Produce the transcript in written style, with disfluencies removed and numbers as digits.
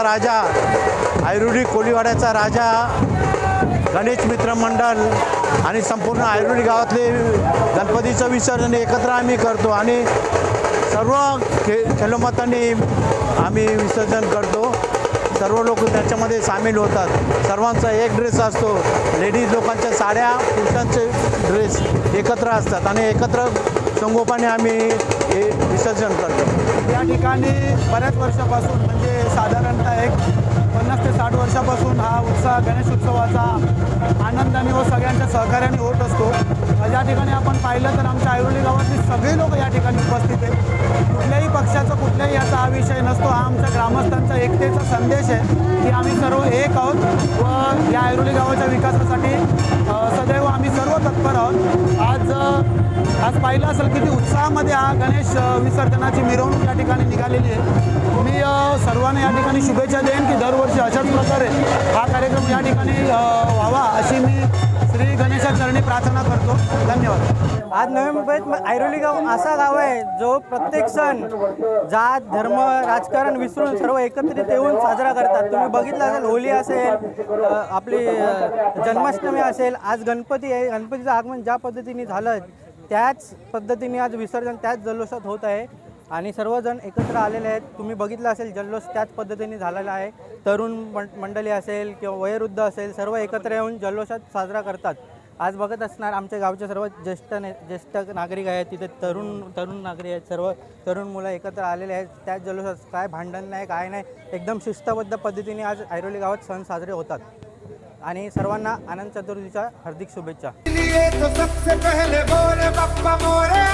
राजा आयुर्वेदिक कोळीवाड्याचा राजा गणेश मित्र मंडळ आणि संपूर्ण आयुर्वेदिक गावातले गणपतीचं विसर्जन एकत्र आम्ही करतो आणि सर्व खेलोमतांनी आम्ही विसर्जन करतो। सर्व लोक त्याच्यामध्ये सामील होतात। सर्वांचा एक ड्रेस असतो, लेडीज लोकांच्या साड्या, पुरुषांचे ड्रेस एकत्र असतात आणि एकत्र संगोपने आम्ही हे विसर्जन करतो। या ठिकाणी बऱ्याच वर्षापासून म्हणजे साधारणतः एक 50 ते 60 वर्षापासून हा उत्साह गणेश उत्सवाचा आनंदाने व सगळ्यांच्या सहकार्याने होत असतो। या ठिकाणी आपण पाहिलं तर आमच्या आयुर्वेदिक गावातली सगळे लोक या ठिकाणी उपस्थित आहेत। कुठल्याही पक्षाचा कुठल्याही याचा हा विषय नसतो। हा आमच्या ग्रामस्थांचा एकतेचा संदेश आहे की आम्ही सर्व एक आहोत व या आयुर्वेदिक गावाच्या विकासासाठी सदैव आम्ही सर्व तत्पर आहोत। आज पाहिलं असेल किती उत्साहामध्ये हा गणेश विसर्जनाची मिरवणूक या ठिकाणी निघालेली आहे। मी सर्वांना या ठिकाणी शुभेच्छा देईन की दरवर्षी अशाच प्रकारे हा कार्यक्रम या ठिकाणी व्हावा अशी मी श्री गणेशाचरणी प्रार्थना करतो। धन्यवाद। आज नवी मुंबईत आयुर्वेदिक गाव असा गाव आहे जो प्रत्येक सण जात धर्म राजकारण विसरून सर्व एकत्रित येऊन साजरा करतात। तुम्ही बघितलं असेल होली असेल, आपली जन्माष्टमी असेल, आज गणपती आहे। गणपतीचं आगमन ज्या पद्धतीने झालं त्याच पद्धतीने आज विसर्जन त्याच जल्लोषात होत आहे आणि सर्वजण एकत्र आलेले आहेत। तुम्ही बघितलं असेल जल्लोष त्याच पद्धतीने झालेला आहे। तरुण मंडळी असेल किंवा वयोवृद्ध असेल सर्व एकत्र येऊन जल्लोषात साजरा करतात। आज बघत असणार आमच्या गावचे सर्व ज्येष्ठ नागरिक आहेत, तिथे तरुण नागरिक आहेत, सर्व तरुण मुलं एकत्र आलेले आहेत। त्याच जल्लोषात काय भांडण नाही काय नाही, एकदम शिस्तबद्ध पद्धतीने आज आयुर्वेदिक गावात सण साजरे होतात आणि सर्वांना आनंद चतुर्थीच्या हार्दिक शुभेच्छा। सबसे पहले बोले बप्पा मोरे